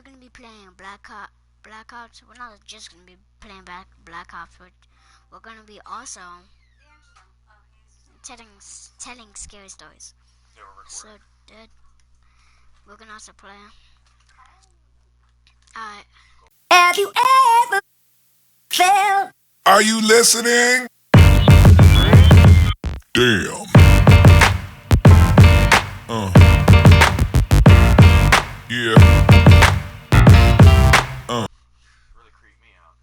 gonna be playing Black Ops. We're not just gonna be playing Black Ops, but we're gonna be also telling telling scary stories. Yeah, we're So recording. that we're gonna also play. Uh, Have you ever felt? Are you listening? Damn. Yeah. Really creeped me out.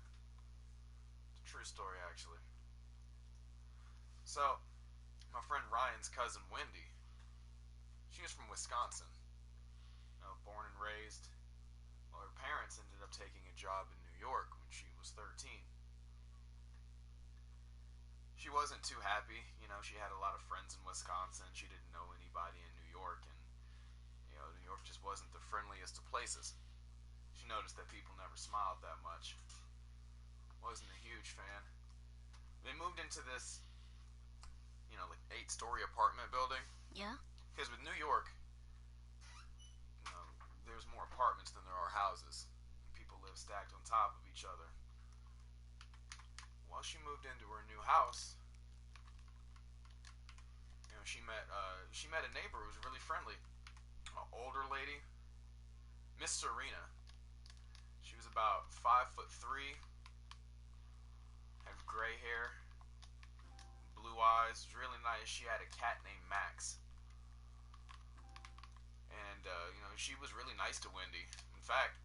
It's a true story, actually. So, my friend Ryan's cousin Wendy, she was from Wisconsin. Born and raised. Well, her parents ended up taking a job in New York when she was 13. She wasn't too happy. She had a lot of friends in Wisconsin. She didn't know anybody in New York, and New York just wasn't the friendliest of places. She noticed that people never smiled that much. Wasn't a huge fan. They moved into this, like 8-story apartment building. yeah. Because with New York, there's more apartments than there are houses. People live stacked on top of each other. Once she moved into her new house, she met a neighbor who was really friendly, an older lady, Miss Serena. She was about 5'3", had gray hair, blue eyes, was really nice. She had a cat named Max, and she was really nice to Wendy. In fact,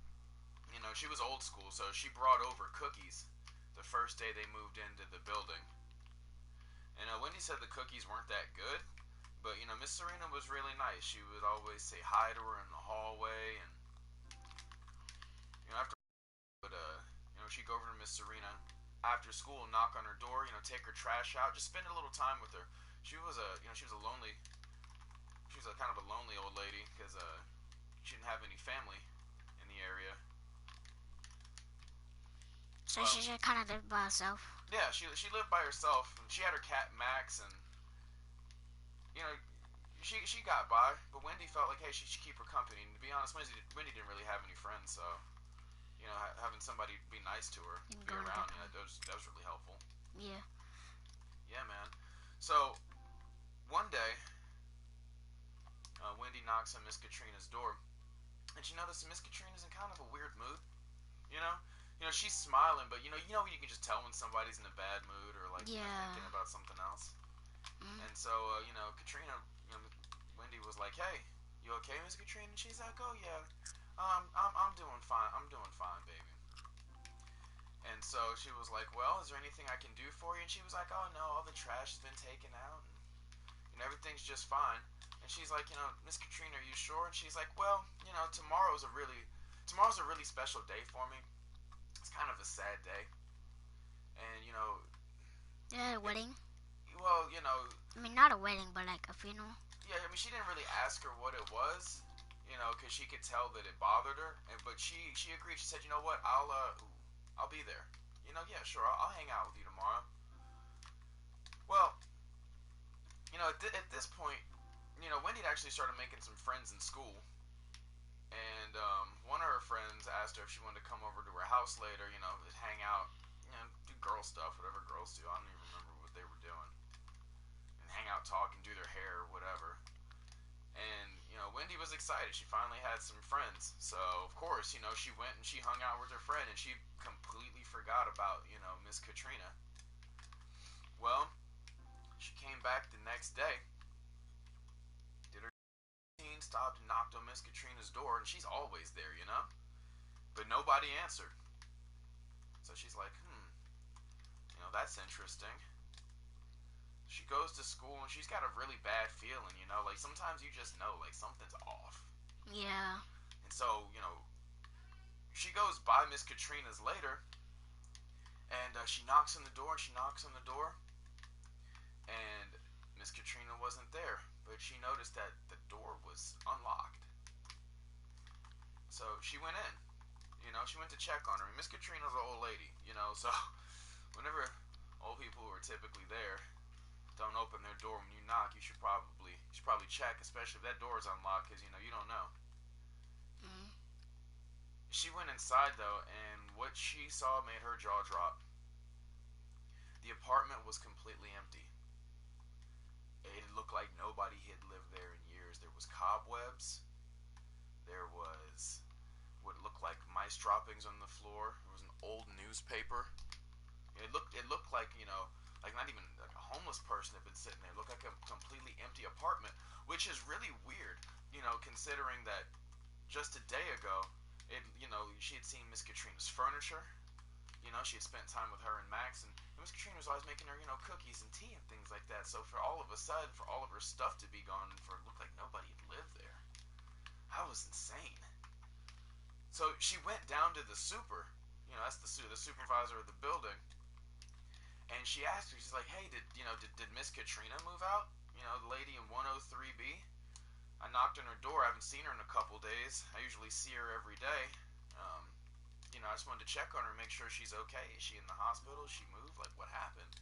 she was old school, so she brought over cookies the first day they moved into the building. And Wendy said the cookies weren't that good, but Miss Serena was really nice. She would always say hi to her in the hallway, and after she'd go over to Miss Serena after school, knock on her door, take her trash out, just spend a little time with her. She was a lonely, she was a kind of a lonely old lady because she didn't have any family in the area. So Well, she just kind of lived by herself. yeah, she lived by herself. And she had her cat Max, and you know she got by. But Wendy felt like, hey, she should keep her company. And to be honest, Wendy didn't really have any friends, so having somebody be nice to her, be around, that was really helpful. Yeah. Yeah, man. So one day, Wendy knocks on Miss Katrina's door, and she notices Miss Katrina's in kind of a weird mood. You know, she's smiling, but you can just tell when somebody's in a bad mood or like Yeah. thinking about something else. Mm. And so Katrina, Wendy was like, "Hey, you okay, Miss Katrina?" And she's like, "Oh yeah, I'm doing fine. I'm doing fine, baby." And so she was like, "Well, is there anything I can do for you?" And she was like, "Oh no, all the trash has been taken out, and everything's just fine." And she's like, "Miss Katrina, are you sure?" And she's like, "Well, tomorrow's a really special day for me. It's kind of a sad day, and Yeah, a it, wedding. well, I mean, not a wedding, but like a funeral. yeah. I mean, she didn't really ask her what it was, because she could tell that it bothered her, but she agreed. She said, "You know what? I'll be there. Yeah, sure. I'll hang out with you tomorrow." Well, at this point, Wendy had actually started making some friends in school, and one of her friends asked her if she wanted to come over to her house later, hang out, do girl stuff, whatever girls do. I don't even remember what they were doing, and hang out, talk, and do their hair, or whatever. And Wendy was excited. She finally had some friends, so of course, she went and she hung out with her friend, and she completely forgot about Miss Katrina. Well, she came back the next day, did her routine, stopped and knocked on Miss Katrina's door, and she's always there. But nobody answered. So she's like, that's interesting. She goes to school and she's got a really bad feeling. Like sometimes you just know, like something's off. Yeah. And so, she goes by Miss Katrina's later, and she knocks on the door and she knocks on the door, and Miss Katrina wasn't there, but she noticed that the door was unlocked. So she went in. She went to check on her. Miss Katrina's an old lady. So whenever old people who are typically there don't open their door when you knock, you should probably check, especially if that door is unlocked, because you don't know. Mm. inside though, and what she saw made her jaw drop. The apartment was completely empty. It looked like nobody had lived there in years. There was cobwebs. There was what looked like mice droppings on the floor. There was an old newspaper. It looked like, like not even like a homeless person had been sitting there. It looked like a completely empty apartment, which is really weird, considering that just a day ago, she had seen Miss Katrina's furniture. She had spent time with her and Max, and Miss Katrina was always making her, cookies and tea and things like that. So for all of a sudden, for all of her stuff to be gone, and for it looked like nobody had lived there, that was insane. So she went down to the super, that's the supervisor of the building, and she asked her, she's like, hey, did Miss Katrina move out? The lady in 103B. I knocked on her door. I haven't seen her in a couple days. I usually see her every day. I just wanted to check on her, make sure she's okay. Is she in the hospital? Is she moved? Like, what happened?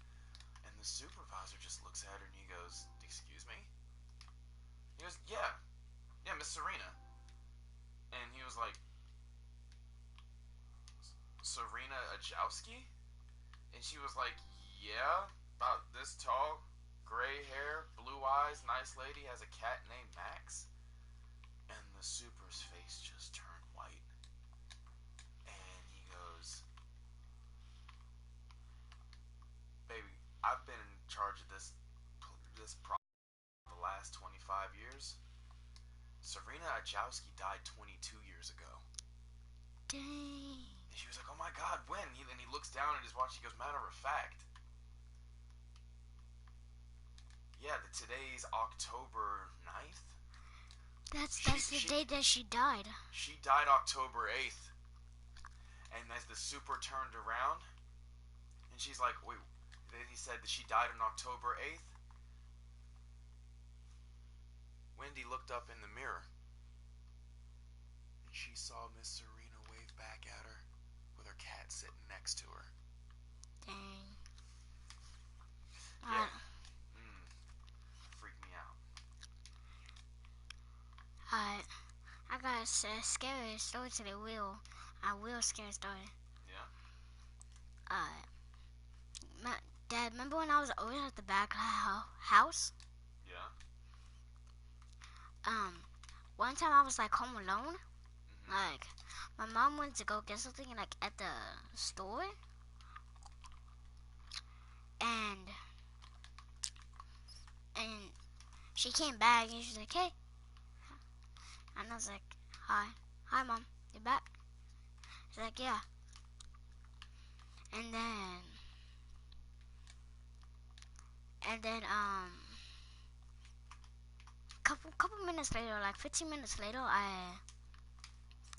And the supervisor just looks at her and he goes, excuse me? He goes, yeah, Miss Serena. And he was like, Serena Ajowski? And she was like, yeah, about this tall, gray hair, blue eyes, nice lady, has a cat named Max. And the super's face just turned white. And he goes, baby, I've been in charge of this project for the last 25 years. Serena Ajowski died 22 years ago. Dang. And she was like, oh my God, when? And he looks down at his watch. He goes, matter of fact, yeah, today's October 9th. That's the day that she died. She died October 8th. And as the super turned around, and she's like, wait, then he said that she died on October 8th. Wendy looked up in the mirror, and she saw Miss Serena wave back at her with her cat sitting next to her. Dang. Yeah. Freaked me out. I got a scary story today. A real scary story. Yeah? Dad, remember when I was always at the back house? Yeah? One time I was like home alone. Like, my mom went to go get something like at the store, and she came back and she's like, hey, and I was like, hi mom, you back? She's like, yeah. And then couple minutes later, like 15 minutes later,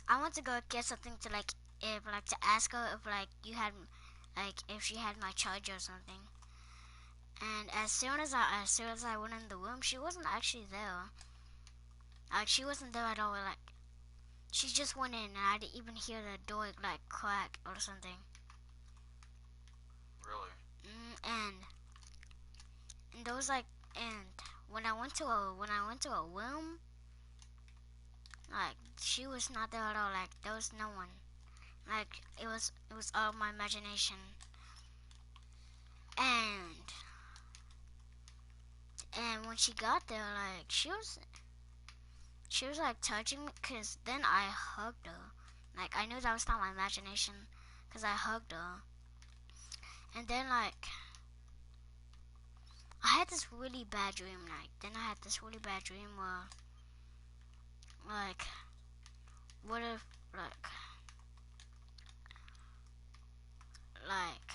I went to go get something to to ask her if if she had my charger or something. And as soon as I went in the room, she wasn't actually there. Like, she wasn't there at all. Like, she just went in, and I didn't even hear the door like crack or something. Really? And there was and when I went to a room, like, she was not there at all. Like, there was no one. Like, it was all my imagination. And when she got there, like, she was like touching me, cause then I hugged her. Like, I knew that was not my imagination, cause I hugged her. And then like, I had this really bad dream. Where, like, what if like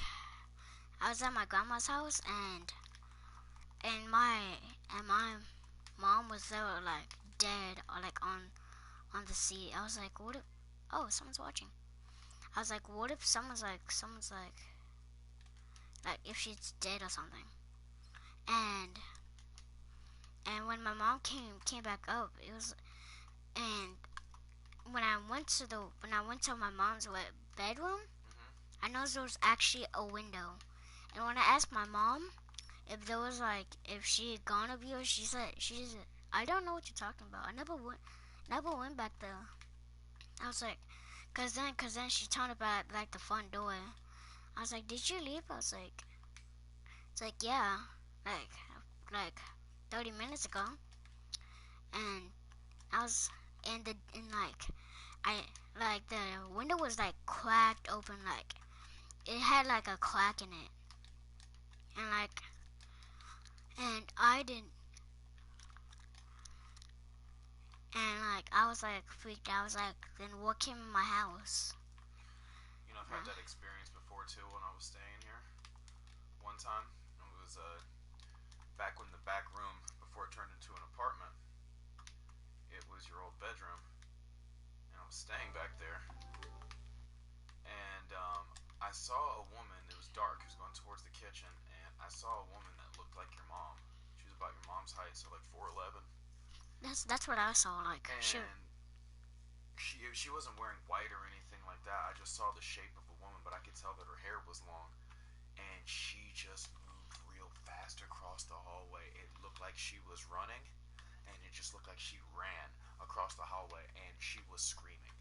I was at my grandma's house, and my mom was there, like, dead, or like on the seat. I was like, what if? Oh, someone's watching. I was like, what if someone's like if she's dead or something? And when my mom came back up, it was, and when I went to my mom's bedroom, I noticed there was actually a window. And when I asked my mom if there was if she had gone over here, she said I don't know what you're talking about. I never went back there. I was like, cause then she told about like the front door. I was like, did you leave? I was like, it's like yeah, like 30 minutes ago. And I was and like I like the window was like cracked open, like it had like a crack in it, and I didn't. And like I was like freaked out. I was like, then what came in my house? You know, I've had that experience before too when I was staying here. One time, it was back when the back room, before it turned into an apartment, it was your old bedroom, and I was staying back there, and I saw a woman. It was dark. It was going towards the kitchen, and I saw a woman that looked like your mom. She was about your mom's height, so like 4'11". That's what I saw. Like And shoot. she wasn't wearing white or anything like that. I just saw the shape of a woman, but I could tell that her hair was long, and she just moved real fast across the hallway. It looked like she was running, and it just looked like she ran across the hallway, and she was screaming,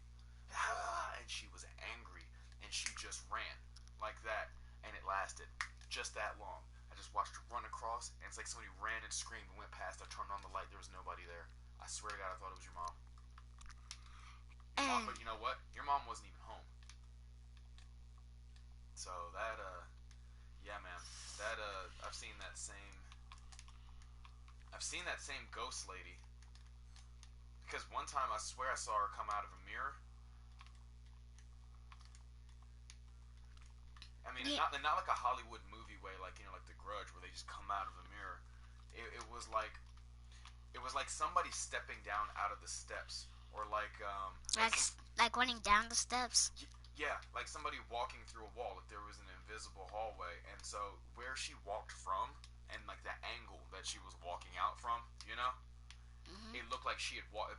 and she was angry, and she just ran like that, and it lasted just that long. I just watched her run across, and it's like somebody ran and screamed and went past. I turned on the light, there was nobody there. I swear to God, I thought it was your mom. And But you know what? Your mom wasn't even home. So that, yeah, man, that, I've seen that same ghost lady. Because one time I swear I saw her come out of a mirror. I mean, yeah, not like a Hollywood movie way, like you know, like The Grudge, where they just come out of a mirror. It was like somebody stepping down out of the steps, or like like running down the steps. yeah, like somebody walking through a wall. Like there was an invisible hallway, and so where she walked from, and like the angle that she was walking out from, you know, Hmm. it looked like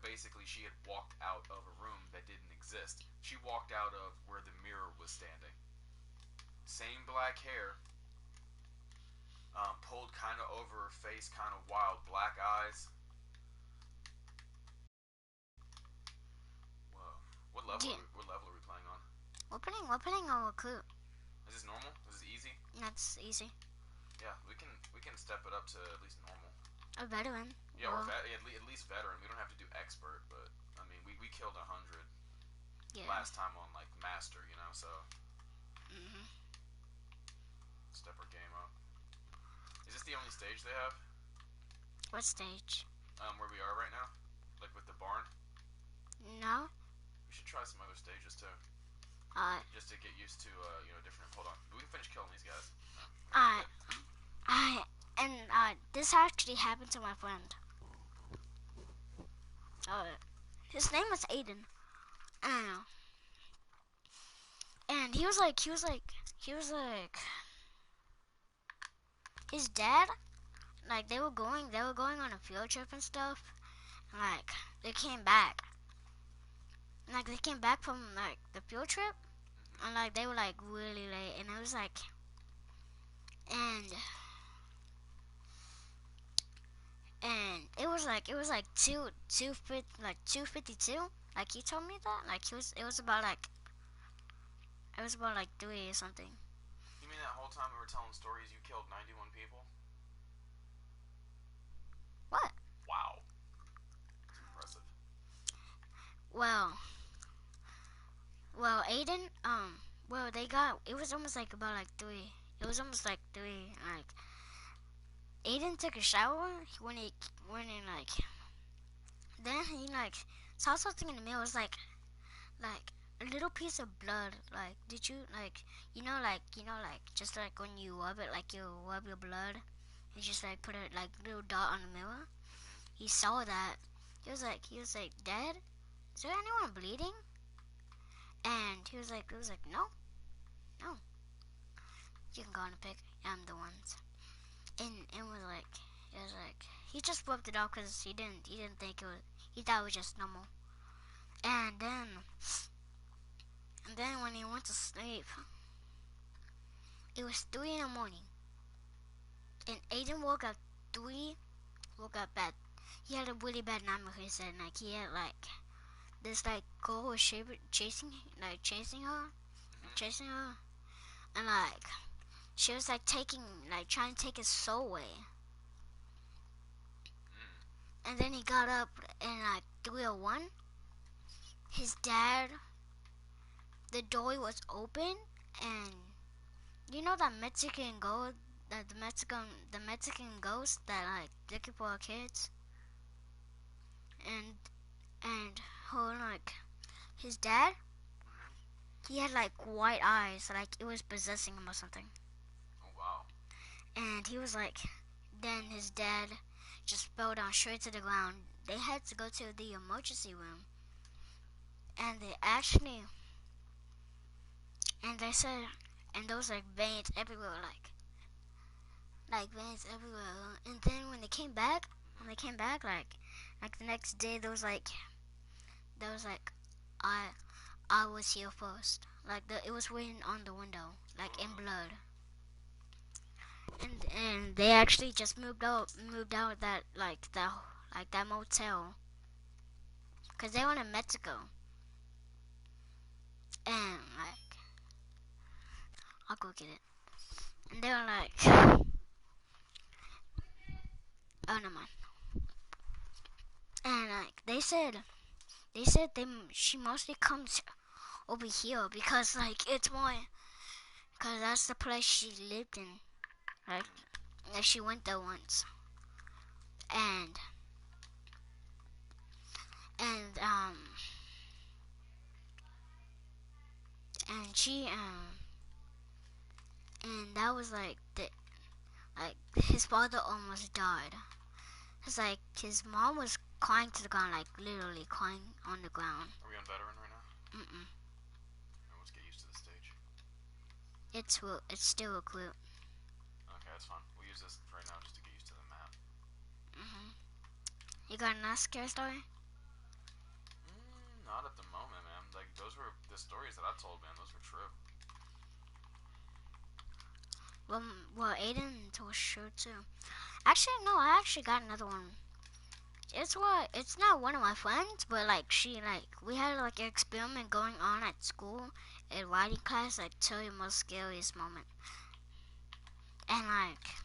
basically she had walked out of a room that didn't exist. She walked out of where the mirror was standing. Same black hair, pulled kind of over her face, kind of wild black eyes. Whoa. Yeah, What level are we playing on? we're playing on recruit. Is this normal? Is this easy? That's easy. Yeah, we can step it up to at least normal. A veteran. Yeah, or Well, at least veteran. We don't have to do expert, but I mean, we killed 100 yeah. last time on like master, you know. So Hmm. step our game up. Is this the only stage they have? What stage? Where we are right now, like with the barn. No. We should try some other stages too, Uh, just to get used to you know different. Hold on, we can finish killing these guys. No, I, I, and this actually happened to my friend. His name was Aiden. I don't know. And he was like, his dad, like they were going on a field trip and stuff. And, like they came back, like they came back from like the field trip, and like they were like really late, and it was like, and and it was like 2:52. Like he told me that, like it was about like 3 or something. You mean that whole time we were telling stories, you killed 91 people? What? Wow, that's impressive. Well, Aiden, they got, it was almost like about like 3. It was almost like 3. Like Aiden took a shower when he then he like saw something in the mirror. It was like a little piece of blood. Like, did you like just like when you rub it, like you rub your blood, and just like put a like little dot on the mirror. He saw that. He was like, Dad, is there anyone bleeding? And he was like, no, no. You can go on and pick. I'm the ones. And it was like he just rubbed it off because he didn't think it was. He thought it was just normal. And then when he went to sleep, it was 3 in the morning. And Aiden woke up 3. Woke up bad. He had a really bad nightmare. He said like he had like this like girl was chasing her, and like she was like trying to take his soul away. And then he got up in like 301. His dad, the door was open, and you know that Mexican ghost, the Mexican ghost that like looking for kids, and who like his dad, he had like white eyes, like it was possessing him or something. Oh wow. And he was like, then his dad just fell down straight to the ground. They had to go to the emergency room, and they said, and there was like veins everywhere, like veins everywhere. And then when they came back, like the next day, there was like I was here first. Like it was written on the window, like in blood. And they actually just moved out that motel, cause they were in Mexico. And like I'll go get it. And they were like, oh no man. And like she mostly comes over here because like it's more, cause that's the place she lived in. Like she went there once. And and um and she and that was like his father almost died. It's like his mom was crying to the ground, like literally crying on the ground. Are we on veteran right now? Mm-mm. Let's get used to the stage. It's still a clue. Okay, that's fine. We'll use this right now just to get used to the map. You got another scary story? Not at the moment, man. Like those were the stories that I told, man. Those were true. Well, Aiden told true too. Actually, no, I actually got another one. It's not one of my friends, but like we had like an experiment going on at school, in writing class. I tell you the most scariest moment. And like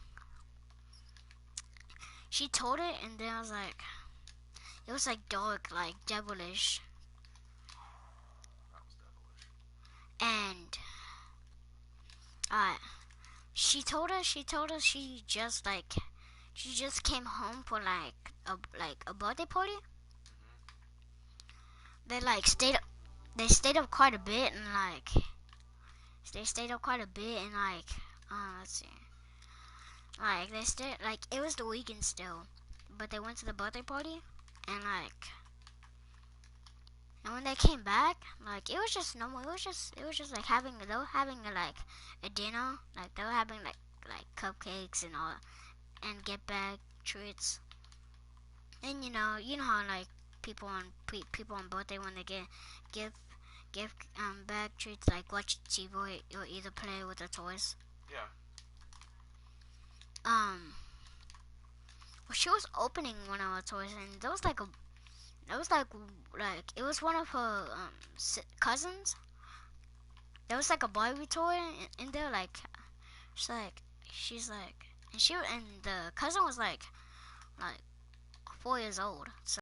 she told it, and then I was like, it was like dark, like devilish. That was devilish. And she told us she just came home for like a birthday party. They stayed up quite a bit, and let's see, like they stayed, like it was the weekend still, but they went to the birthday party, and when they came back, like it was just normal. It was just like they were having a dinner, like they were having like cupcakes and all, and get back treats. And you know how like people on birthday, when they give bag treats, like watch TV or either play with the toys. Yeah. Well, she was opening one of her toys, and there was like it was one of her cousins. There was like a Barbie toy in there, like she's like, and the cousin was like 4 years old. So